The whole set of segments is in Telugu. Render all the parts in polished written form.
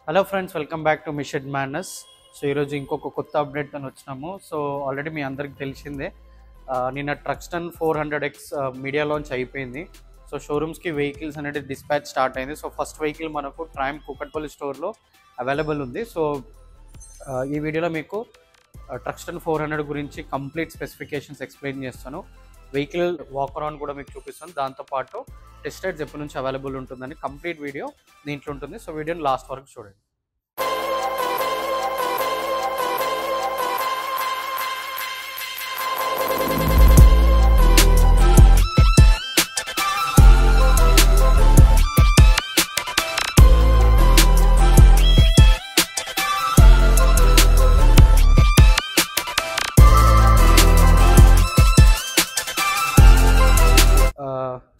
Hello friends, welcome back to mission మ్యానస్. సో ఈరోజు ఇంకొక కొత్త అప్డేట్తో వచ్చినాము. సో ఆల్రెడీ మీ అందరికి తెలిసిందే, నిన్న ట్రక్స్టన్ 400X మీడియా లాంచ్ అయిపోయింది. సో షోరూమ్స్కి వెహికల్స్ అనేది డిస్పాచ్ స్టార్ట్ అయింది. సో ఫస్ట్ వెహికల్ మనకు ట్రైమ్ కూకట్పల్లి స్టోర్లో అవైలబుల్ ఉంది. సో ఈ వీడియోలో మీకు ట్రక్స్టన్ 400 గురించి కంప్లీట్ స్పెసిఫికేషన్స్ ఎక్స్ప్లెయిన్ చేస్తాను. వెహికల్ వాక్ అరౌండ్ కూడా మీకు చూపిస్తాను. దాంతోపాటు టెస్ట్ రైడ్స్ ఎప్పటి నుంచి అవైలబుల్ ఉంటుందని కంప్లీట్ వీడియో దీంట్లో ఉంటుంది. సో వీడియోని లాస్ట్ వరకు చూడండి.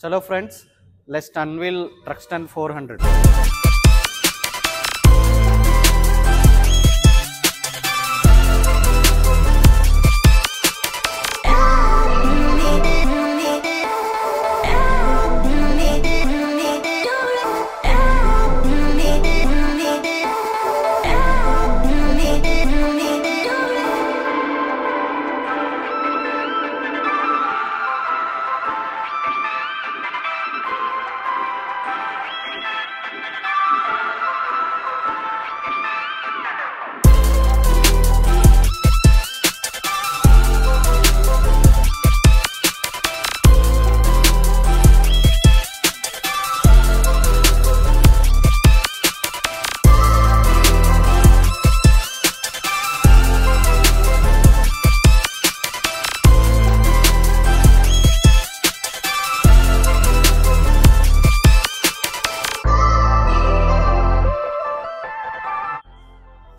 చలో ఫ్రెండ్స్, లెట్స్ అన్వీల్ ట్రక్స్టన్ 400.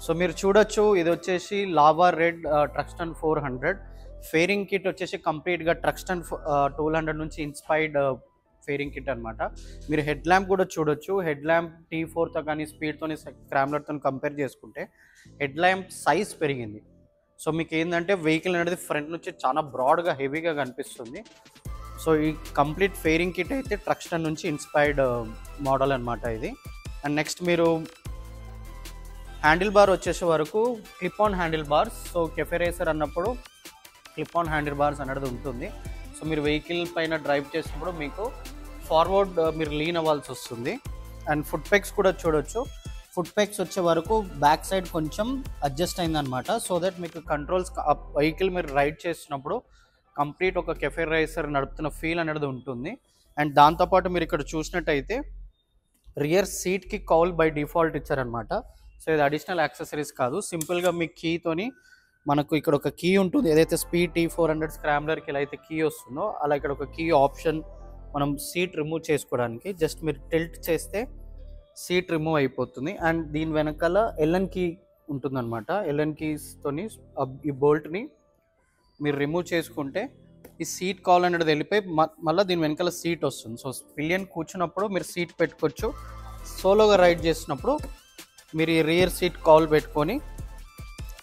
సో మీరు చూడొచ్చు, ఇది వచ్చేసి లావా రెడ్ ట్రక్స్టన్ 400 ఫేరింగ్ కిట్ వచ్చేసి కంప్లీట్గా ట్రక్స్టన్ 200 నుంచి ఇన్స్పైర్డ్ ఫేరింగ్ కిట్ అనమాట. మీరు హెడ్ ల్యాంప్ కూడా చూడొచ్చు. హెడ్ ల్యాంప్ T4తో కానీ స్పీడ్తో స్క్రామ్లర్తో కంపేర్ చేసుకుంటే హెడ్ ల్యాంప్ సైజ్ పెరిగింది. సో మీకు ఏంటంటే వెహికల్ అనేది ఫ్రంట్ నుంచి చాలా బ్రాడ్గా హెవీగా కనిపిస్తుంది. సో ఈ కంప్లీట్ ఫేరింగ్ కిట్ అయితే ట్రక్స్టన్ నుంచి ఇన్స్పైర్డ్ మోడల్ అనమాట ఇది. అండ్ నెక్స్ట్ మీరు హ్యాండిల్ బార్ వచ్చేసే వరకు clip on handle bars. So cafe racer అన్నప్పుడు క్లిప్ ఆన్ హ్యాండిల్ బార్స్ అనేది ఉంటుంది. సో మీరు వెహికల్ పైన డ్రైవ్ చేసినప్పుడు మీకు ఫార్వర్డ్ మీరు లీన్ అవ్వాల్సి వస్తుంది. అండ్ ఫుట్ పెగ్స్ కూడా చూడొచ్చు. ఫుట్ పెగ్స్ వచ్చే వరకు బ్యాక్ సైడ్ కొంచెం అడ్జస్ట్ అయిందనమాట. సో దట్ మీకు కంట్రోల్స్ వెహికల్ మీరు రైడ్ చేసినప్పుడు కంప్లీట్ ఒక కెఫే రేసర్ నడుపుతున్న ఫీల్ అనేది ఉంటుంది. అండ్ దాంతోపాటు మీరు ఇక్కడ చూసినట్టయితే రియర్ సీట్కి కౌల్ బై డిఫాల్ట్ ఇచ్చారనమాట. సో ఇది అడిషనల్ యాక్సెసరీస్ కాదు, సింపుల్గా మీ కీతోని మనకు ఇక్కడ ఒక కీ ఉంటుంది. ఏదైతే స్పీడ్ T400 స్క్రామ్లర్కి ఎలా అయితే కీ వస్తుందో అలా ఇక్కడ ఒక కీ ఆప్షన్, మనం సీట్ రిమూవ్ చేసుకోవడానికి జస్ట్ మీరు టిల్ట్ చేస్తే సీట్ రిమూవ్ అయిపోతుంది. అండ్ దీని వెనకాల ఎల్ఎన్ కీ ఉంటుందన్నమాట. ఎల్ఎన్ కీస్తోని ఈ బోల్ట్ని మీరు రిమూవ్ చేసుకుంటే ఈ సీట్ కాల్ అనేది వెళ్ళిపోయి మళ్ళీ దీని వెనకాల సీట్ వస్తుంది. సో పిలియన్ కూర్చున్నప్పుడు మీరు సీట్ పెట్టుకోవచ్చు. సోలోగా రైడ్ చేసినప్పుడు మీరు ఈ రియర్ సీట్ కౌల్ పెట్టుకొని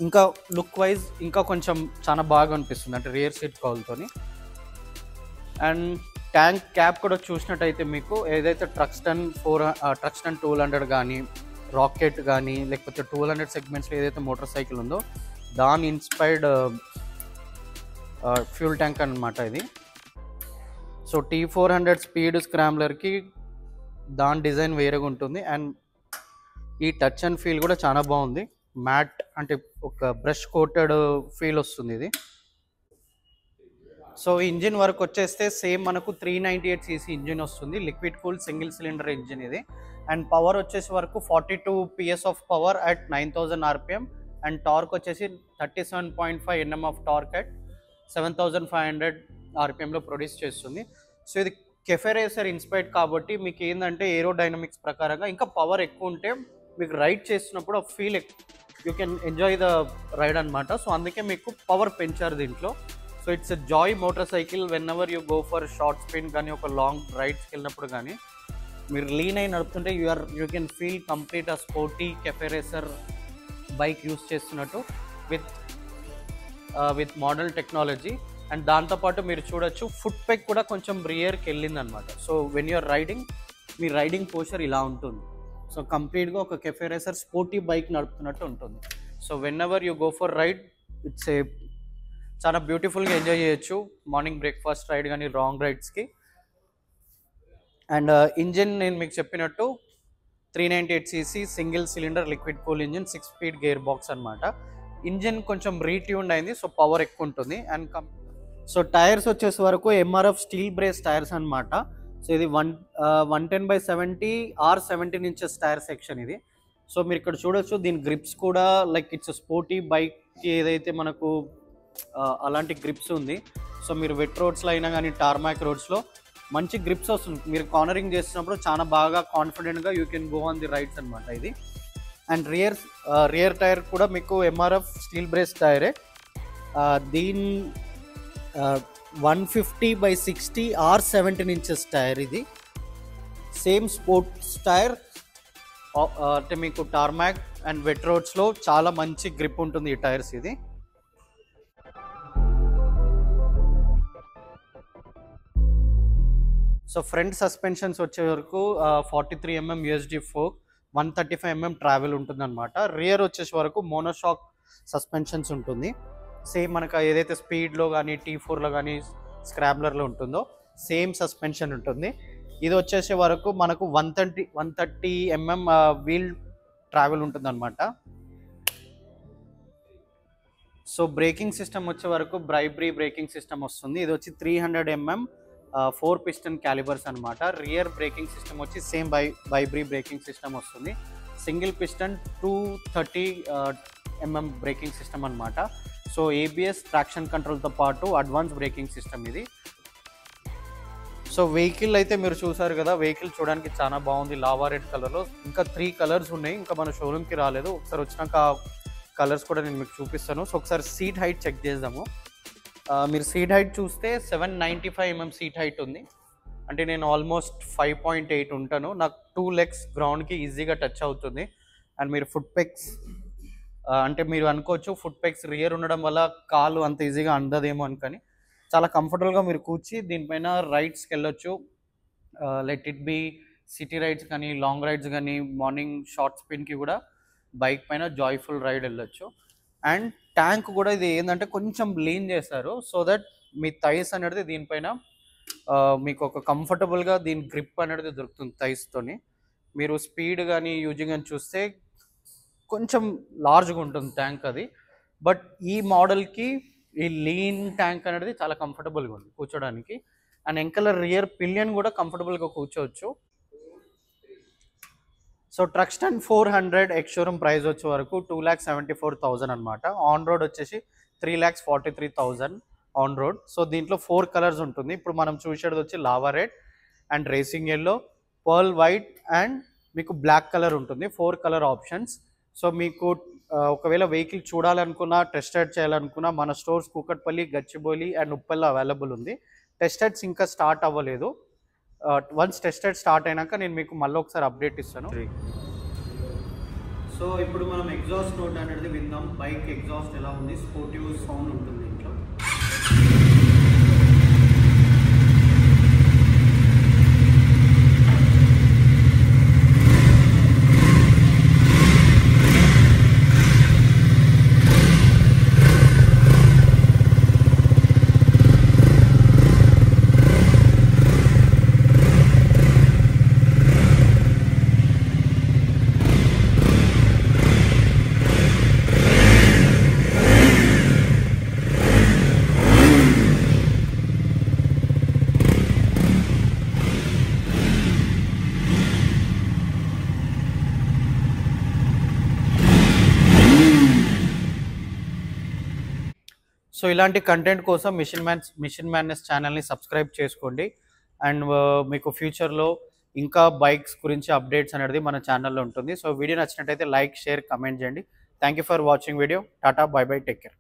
ఇంకా లుక్ వైజ్ ఇంకా కొంచెం చాలా బాగా అనిపిస్తుంది, అంటే రియర్ సీట్ కౌల్తోని. అండ్ ట్యాంక్ క్యాప్ కూడా చూసినట్టయితే మీకు ఏదైతే ట్రక్స్టన్ 200 కానీ రాకెట్ కానీ లేకపోతే 200 సెగ్మెంట్స్లో ఏదైతే మోటార్ సైకిల్ ఉందో దాని ఇన్స్పైర్డ్ ఫ్యూల్ ట్యాంక్ అనమాట ఇది. సో T400 స్పీడ్ స్క్రామ్లర్కి దాని డిజైన్ వేరేగా ఉంటుంది. అండ్ ఈ టచ్ అండ్ ఫీల్ కూడా చాలా బాగుంది. మ్యాట్ అంటే ఒక బ్రష్ కోటెడ్ ఫీల్ వస్తుంది ఇది. సో ఇంజిన్ వరకు వచ్చేస్తే సేమ్ మనకు 398cc ఇంజిన్ వస్తుంది. Liquid cool single cylinder engine ఇది. అండ్ పవర్ వచ్చేసి వరకు 42 PS of power at 9000 RPM. And torque వచ్చేసి 37.5 Nm ఆఫ్ టార్క్ అట్ 7500 RPMలో ప్రొడ్యూస్ చేస్తుంది. సో ఇది కెఫే రేసర్ ఇన్స్పైర్డ్ కాబట్టి మీకు ఏంటంటే ఏరోడైనమిక్స్ ప్రకారంగా ఇంకా పవర్ ఎక్కువ ఉంటే మీకు రైడ్ చేస్తున్నప్పుడు feel you can enjoy the ride అనమాట. సో అందుకే మీకు పవర్ పెంచారు దీంట్లో. So it's a joy motor cycle whenever you go for short spin కానీ ఒక లాంగ్ రైడ్స్కి వెళ్ళినప్పుడు కానీ మీరు లీన్ అయి నడుపుతుంటే యూ కెన్ ఫీల్ కంప్లీట్ ఆ sporty cafe racer bike use చేస్తున్నట్టు విత్ మోడర్న్ టెక్నాలజీ. అండ్ దాంతోపాటు మీరు చూడొచ్చు ఫుట్ పెగ్ కూడా కొంచెం రియర్కి వెళ్ళింది అనమాట. సో వెన్ యూఆర్ రైడింగ్ మీ రైడింగ్ పోస్చర్ ఇలా ఉంటుంది. సో కంప్లీట్గా ఒక కెఫే రేసర్ స్పోర్టీ బైక్ నడుపుతున్నట్టు ఉంటుంది. So whenever you go for ride, it's a చాలా బ్యూటిఫుల్గా ఎంజాయ్ చేయొచ్చు మార్నింగ్ బ్రేక్ఫాస్ట్ రైడ్ కానీ లాంగ్ రైడ్స్కి. అండ్ ఇంజిన్ నేను మీకు చెప్పినట్టు 398cc single cylinder liquid cool engine, 6 speed gear box అనమాట. ఇంజిన్ కొంచెం రీట్యూన్డ్ అయింది, సో పవర్ ఎక్కువ ఉంటుంది. అండ్ సో టైర్స్ వచ్చేసి వరకు ఎంఆర్ఎఫ్ స్టీల్ బ్రేస్ టైర్స్ అనమాట. సో ఇది 110/70 R17 ఇంచెస్ టైర్ సెక్షన్ ఇది. సో మీరు ఇక్కడ చూడొచ్చు, దీని గ్రిప్స్ కూడా లైక్ ఇట్స్ స్పోర్టీ బైక్కి ఏదైతే మనకు అలాంటి గ్రిప్స్ ఉంది. సో మీరు వెట్ రోడ్స్లో అయినా కానీ టార్మాక్ రోడ్స్లో మంచి గ్రిప్స్ వస్తుంది. మీరు కార్నరింగ్ చేస్తున్నప్పుడు చాలా బాగా కాన్ఫిడెంట్గా you can go on the rides అనమాట ఇది. అండ్ రియర్ టైర్ కూడా మీకు ఎంఆర్ఎఫ్ స్టీల్ బ్రేస్ టైరే. దీని 150/60 R17 ఇంచెస్ టైర్ ఇది. సేమ్ స్పోర్ట్స్ టైర్, అంటే మీకు టార్మాక్ అండ్ వెట్ రోడ్స్లో చాలా మంచి గ్రిప్ ఉంటుంది ఈ టైర్స్ ఇది. సో ఫ్రంట్ సస్పెన్షన్స్ వచ్చే వరకు 43mm USD fork, 135mm travel ఉంటుంది అనమాట. రియర్ వచ్చేసి వరకు మోనోషాక్ సస్పెన్షన్స్ ఉంటుంది. సేమ్ మనకు ఏదైతే స్పీడ్లో కానీ T4లో కానీ స్క్రాబ్లర్లో ఉంటుందో సేమ్ సస్పెన్షన్ ఉంటుంది. ఇది వచ్చేసే వరకు మనకు 130mm వీల్ ట్రావెల్ ఉంటుంది అనమాట. సో బ్రేకింగ్ సిస్టమ్ వచ్చే వరకు బ్రైబ్రీ బ్రేకింగ్ సిస్టమ్ వస్తుంది. ఇది వచ్చి 300mm 4 పిస్టన్ క్యాలిబర్స్ అనమాట. రియర్ బ్రేకింగ్ సిస్టమ్ వచ్చి సేమ్ వైబ్రీ బ్రేకింగ్ సిస్టమ్ వస్తుంది. Single piston 230mm braking system అనమాట. సో ABS ట్రాక్షన్ కంట్రోల్తో పాటు అడ్వాన్స్ బ్రేకింగ్ సిస్టమ్ ఇది. సో వెహికల్ అయితే మీరు చూసారు కదా, వెహికల్ చూడడానికి చాలా బాగుంది లావా రెడ్ కలర్లో. ఇంకా 3 కలర్స్ ఉన్నాయి, ఇంకా మన షోరూమ్కి రాలేదు. ఒకసారి వచ్చినాక కలర్స్ కూడా నేను మీకు చూపిస్తాను. సో ఒకసారి సీట్ హైట్ చెక్ చేద్దాము. మీరు సీట్ హైట్ చూస్తే 795mm సీట్ హైట్ ఉంది. అంటే నేను ఆల్మోస్ట్ 5.8 ఉంటాను. నాకు 2 legs గ్రౌండ్కి ఈజీగా టచ్ అవుతుంది. అండ్ మీరు ఫుట్ పెగ్స్ అంటే మీరు అనుకోవచ్చు ఫుట్ పెగ్స్ రియర్ ఉండడం వల్ల కాలు అంత ఈజీగా అందదేమో అనుకొని, చాలా కంఫర్టబుల్గా మీరు కూర్చి దీనిపైన రైడ్స్కి వెళ్ళొచ్చు. Let it be city rides కానీ లాంగ్ రైడ్స్ కానీ మార్నింగ్ షార్ట్ స్పిన్కి కూడా బైక్ పైన జాయ్ఫుల్ రైడ్ వెళ్ళొచ్చు. అండ్ ట్యాంక్ కూడా ఇది ఏంటంటే కొంచెం లీన్ చేస్తారు, సో దట్ మీ థైస్ అనేది దీనిపైన మీకు ఒక కంఫర్టబుల్గా దీని గ్రిప్ అనేది దొరుకుతుంది థైస్తోని. మీరు స్పీడ్ కానీ యూజింగ్ అని చూస్తే కొంచెం లార్జ్గా ఉంటుంది ట్యాంక్ అది. బట్ ఈ మోడల్కి ఈ లీన్ ట్యాంక్ అనేది చాలా కంఫర్టబుల్గా ఉంది కూర్చోడానికి. అండ్ వెనకాల రియర్ పిలియన్ కూడా కంఫర్టబుల్గా కూర్చోవచ్చు. సో ట్రక్స్టన్ 400 ఎక్స్ షోరూమ్ ప్రైస్ వచ్చే వరకు 2,74,000 అనమాట. ఆన్ రోడ్ వచ్చేసి 3,43,000 ఆన్ రోడ్. సో దీంట్లో 4 కలర్స్ ఉంటుంది. ఇప్పుడు మనం చూసేది వచ్చి lava red and racing yellow, pearl white and మీకు బ్లాక్ కలర్ ఉంటుంది. 4 కలర్ ఆప్షన్స్. సో మీకు ఒకవేళ వెహికల్ చూడాలనుకున్నా, టెస్ట్ రైడ్ చేయాలనుకున్నా మన స్టోర్స్ కూకట్పల్లి, గచ్చిబౌలి అండ్ ఉప్పల్లో అవైలబుల్ ఉంది. టెస్ట్ రైడ్స్ ఇంకా స్టార్ట్ అవ్వలేదు. వన్స్ టెస్ట్ రైడ్ స్టార్ట్ అయినాక నేను మీకు మళ్ళీ ఒకసారి అప్డేట్ ఇస్తాను. సో ఇప్పుడు మనం ఎగ్జాస్ట్ నోట్ అనేది విందాం. బైక్ ఎగ్జాస్ట్ ఎలా ఉంది, స్పోర్టివ్ సౌండ్ ఉంటుంది ఇంట్లో. సో ఇలాంటి కంటెంట్ కోసం మిషన్ మ్యాన్నెస్ ఛానల్ని సబ్స్క్రైబ్ చేసుకోండి. అండ్ మీకు ఫ్యూచర్లో ఇంకా బైక్స్ గురించి అప్డేట్స్ అనేది మన ఛానల్లో ఉంటుంది. సో వీడియో నచ్చినట్టయితే లైక్, షేర్, కమెంట్ చేయండి. Thank you for watching video. Tata, by by, take care.